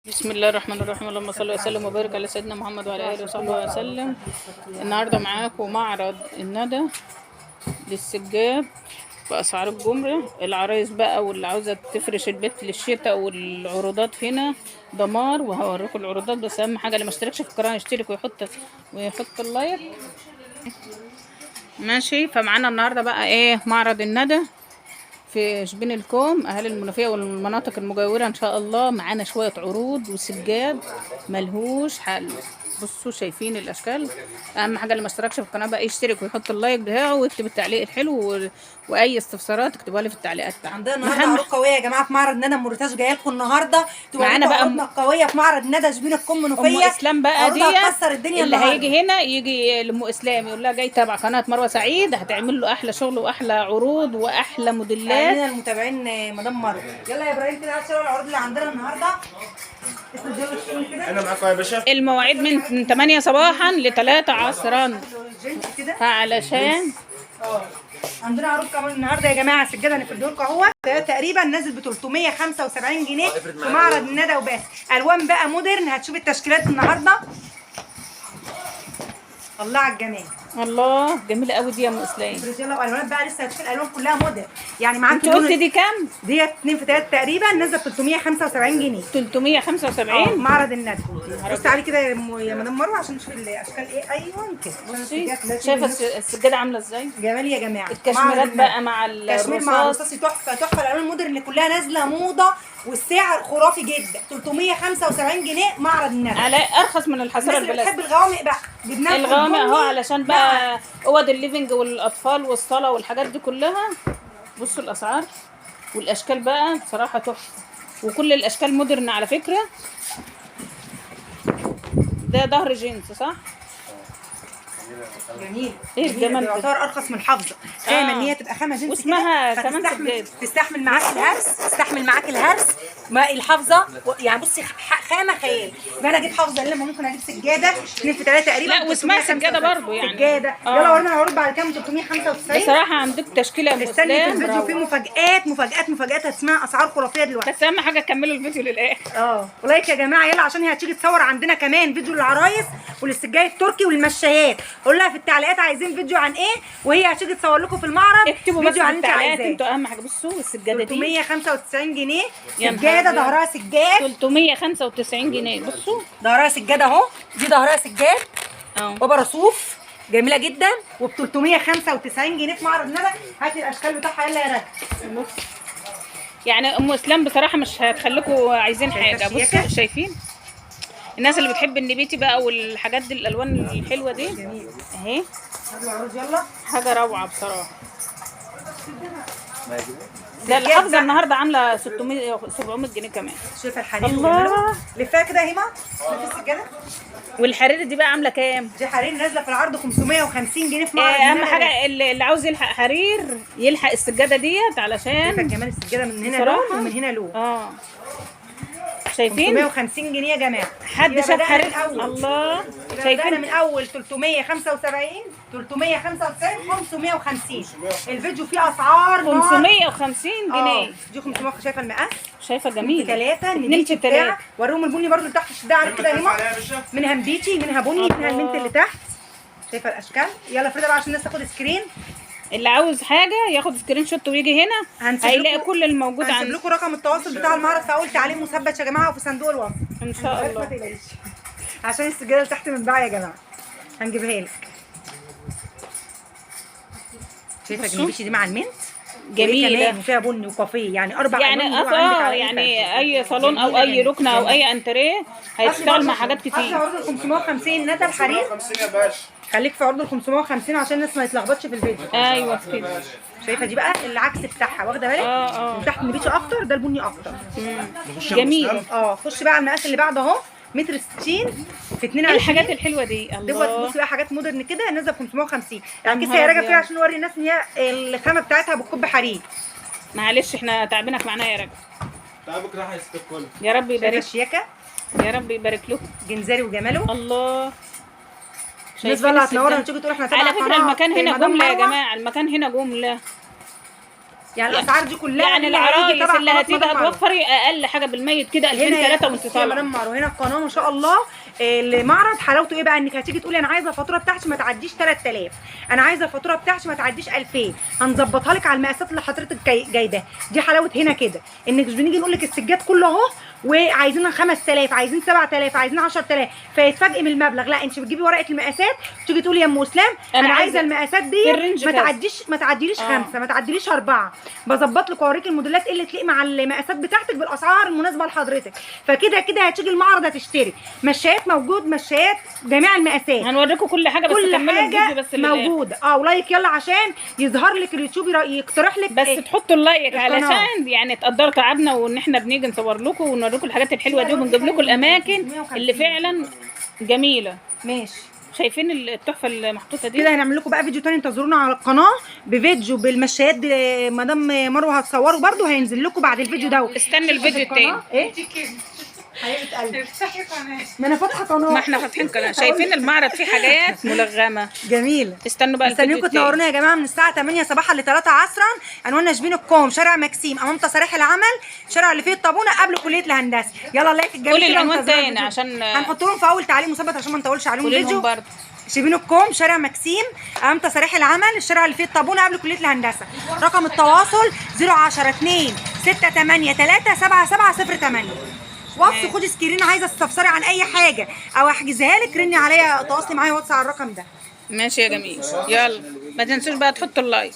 بسم الله الرحمن الرحيم. اللهم صل وسلم وبارك على سيدنا محمد وعلى اله وصحبه وسلم. النهارده معاكم معرض الندى للسجاد باسعار الجمله. العرايس بقى واللي عاوزه تفرش البيت للشتاء والعروضات هنا دمار، وهوريكم العروضات. بس اهم حاجه اللي ما اشتركش في القناه يشترك ويحط اللايك. ماشي. فمعانا النهارده بقى ايه؟ معرض الندى في شبين الكوم، اهالي المنوفيه والمناطق المجاوره. ان شاء الله معانا شويه عروض وسجاد ملهوش حل. بصوا شايفين الاشكال. اهم حاجه اللي ما اشتركش في القناه بقى يشترك ويحط اللايك بتاعه ويكتب التعليق الحلو واي استفسارات اكتبوها لي في التعليقات تحت. عندنا النهارده عروض قويه يا جماعه في معرض ندى. موريتاج جايه لكم النهارده معانا بقى عروضنا القويه في معرض ندى شبين الكوم منوفيه. ام اسلام بقى دي هتكسر الدنيا اللي النهارده. هيجي هنا يجي لام اسلام يقول لها جاي تابع قناه مروه سعيد، هتعمل له احلى شغل واحلى عروض واحلى موديلات. عندنا المتابعين مدام مروه. يلا يا ابراهيم كده هات العروض اللي عندنا النهارده. انا معاكم يا باشا. المواعيد من 8 صباحا ل 3 عصرا. فعلشان عندنا عروض كمان النهارده يا جماعه. سجاده هنفرده لكم اهو تقريبا نازل ب 375 جنيه في معرض الندى وبس. الوان بقى مودرن. هتشوف التشكيلات النهارده. الله على الجمال. الله جميله قوي دي يا ام اسلام. يلا والوانات بقى لسه هتشوف الالوان كلها مودرن. يعني معاك انت قلت دي كام؟ ديت 2 في 3 تقريبا نازله ب 375 جنيه. 375 معرض الندى. بصي عليه كده يا مدام مروه عشان نشوف الاشكال ايه. ايوه كده. بصي شايفه السجاده عامله ازاي؟ جمال يا جماعه. الكشميرات بقى مع الكشمير مع الرصاصي تحفه تحفه. الالوان المودرن كلها نازله موضه والسعر خرافي جدا. 375 جنيه معرض الندى. على ارخص من الحصيره الناس اللي البلاستيك. بتحب الغوامق بقى جبناها الغوامق اهو علشان بقى اوض الليفنج والاطفال والصاله والحاجات دي كلها. بصوا الاسعار والاشكال بقى بصراحه تحفه، وكل الاشكال مودرن على فكره. ده ظهر جينز صح؟ جميل. ايه الجمال ده؟ يعتبر ارخص من الحافظه. خامه ان هي تبقى خامه جنس واسمها كمان تستحمل معاك الهرس. تستحمل معاك الهرس. ما الحافظه يعني بصي خامه خيال. يبقى انا اجيب حافظه لما ممكن اجيب سجاده 2 في 3 تقريبا. لا واسمها سجاده برضه يعني. سجاده. يلا ورينا العروض بعد كام. 395 بصراحه عندك تشكيله يا استني في مسلم. الفيديو في مفاجآت هتسمعها اسعار خرافيه دلوقتي. بس اهم حاجه كملوا الفيديو للاخر. ولايك يا جماعه. يلا عشان هي هتيجي تصور عندنا كمان فيديو للعرايس وللسجاي التركي والمشايات. قول لها في التعليقات عايزين فيديو عن ايه وهي هتيجي تصور لكم في المعرض. اكتبوا بس فيديو في التعليقات انتوا اهم حاجه. بصوا السجاده دي 395 جنيه. سجاده ظهرها سجاد 395 جنيه. بصوا ظهرها سجاد اهو. دي ظهرها سجاد بابا رصوف جميله جدا وب 395 جنيه في معرض ندى. هاتي الاشكال بتاعها يلا يا رجل. يعني ام اسلام بصراحه مش هتخليكم عايزين حاجه. بصوا شايفين الناس اللي بتحب النبيتي بقى والحاجات دي الالوان الحلوه دي اهي. يلا حاجه روعه بصراحه. ده الحافظه النهارده عامله 700 جنيه كمان. شايفه الحرير الله. لفها كده يا هبه. لفي السجاده. والحرير دي بقى عامله كام؟ دي حرير نازله في العرض 550 جنيه في معرض اهم حاجه اللي عاوز يلحق حرير يلحق السجاده ديت علشان شايفه جمال السجاده من هنا لون ومن هنا لون. شايفين 550 جنيه يا جماعه. حد شاف حرير؟ الله. شايفين من اول 375 550 الفيديو فيه اسعار 550 جنيه. دي 500. شايفه المقاس؟ شايفه جميل. 3 2 في 3. وريهم البني برده اللي تحت ده على كده يا هما. منها مبيتي منها بني منها المنت اللي تحت. شايفه الاشكال. يلا فريده بقى عشان الناس تاخد سكرين. اللي عاوز حاجه ياخد سكرين شوت ويجي هنا هيلاقي كل الموجود عندنا. هنسيب لكم رقم التواصل بتاع المعرض في اول تعليق مثبت يا جماعه وفي صندوق الوصف ان شاء الله. عشان السجاده اللي تحت متباعه يا جماعه هنجيبها لك. شايفه الجنبيشي دي مع المنت جميله وفيها بني وكافيه. يعني 4 يعني يعني اي صالون او اي ركنه او اي انتريه هيشتغل مع حاجات كتير. اصل عروض ال 550 ندى الحرير. 550 يا باشا. خليك في عروض ال 550 عشان الناس ما يتلخبطش في الفيديو. ايوه كده. شايفه دي بقى العكس بتاعها واخده بالك؟ من تحت النبيتي اكتر ده البني اكتر. جميل. خش بقى على المقاس اللي بعده اهو. متر 60 في 22. الحاجات الحلوه دي الله. بصي بقى حاجات مودرن كده نازله ب 550. يعني كيسه يا راجل فيها عشان نوري الناس ان هي الخامه بتاعتها بتكب حرير. معلش احنا تعبينك معانا يا راجل. تعبك راح يستك كله. يا رب يبارك. الشياكه. يا رب يبارك له. جنزاري وجماله. الله. الناس بقى اللي هتنورنا تيجي تقول احنا على فكره المكان هنا جمله يا جماعه. المكان هنا جمله. يعني الاسعار دي كلها يعني اللي هيجي العرايس تبع اللي قناة هتيجي مدام معروف. هتوفري اقل حاجه بالميت كده 2000 3 وانت يا طالعه. مدام مارو هنا القناه ما شاء الله. المعرض حلاوته ايه بقى؟ انك هتيجي تقولي انا عايزه الفاتوره بتاعتي ما تعديش 3000، انا عايزه الفاتوره بتاعتي ما تعديش 2000، هنظبطها لك على المقاسات اللي حضرتك جايباها. دي حلاوه هنا كده، انك مش بنيجي نقول لك السجاد كله اهو وعايزين 5000 عايزين 7000 عايزين 10000 فيتفاجئ من المبلغ. لا، انت بتجيبي ورقه المقاسات تيجي تقولي يا ام اسلام انا عايزه المقاسات دي ما تعديليش 5 ما تعديليش 4، بظبط لك واوريك الموديلات اللي تليق مع المقاسات بتاعتك بالاسعار المناسبه لحضرتك. فكده كده هتيجي المعرض هتشتري مشايات، موجود مشايات جميع المقاسات، هنوريكم كل حاجه بس كل كملوا الفيديو حاجه بس موجوده. ولايك يلا عشان يظهر لك اليوتيوب يقترح لك بس تحطوا اللايك القناة. علشان يعني تقدروا تعبنا وان احنا بنيجي نصور لكم ونوريكم الحاجات الحلوه دي وبنجيب لكم الاماكن اللي فعلا جميله. ماشي. شايفين التحفه المحطوطه دي؟ كده هنعمل لكم بقى فيديو تاني، انتظرونا على القناه بفيديو بالمشايات دي. مدام مروه هتصوره برده هينزل لكم بعد الفيديو ده. استنى الفيديو التاني. ايه حبيبه قلبي ما انا فاتحه قناه. ما احنا فاتحين قناه. شايفين المعرض فيه حاجات ملغمه جميله. استنوا بقى الفيديو استنوكم التاني. تنورونا يا جماعه من الساعه 8 صباحا ل 3 عصرا. عنواننا شبين الكوم، شارع مكسيم، امام تصاريح العمل، شارع اللي فيه الطابونه قبل كليه الهندسه. يلا لايك الجميل. قولي العنوان تاني عشان هنحط لهم في اول تعليق مثبت عشان ما نطولش عليهم قولي لهم الفيديو. برضه. شبين الكوم، شارع مكسيم، امام تصاريح العمل، الشارع اللي فيه الطابونه قبل كليه الهندسه. رقم التواصل 010 2 68 3 7708. واتس، خدي سكرين عايزه تستفسري عن اي حاجه او احجزها لك رني عليا، تواصلي معايا واتس على الرقم ده. ماشي يا جميل. يلا ما تنسوش بقى تحطوا اللايك.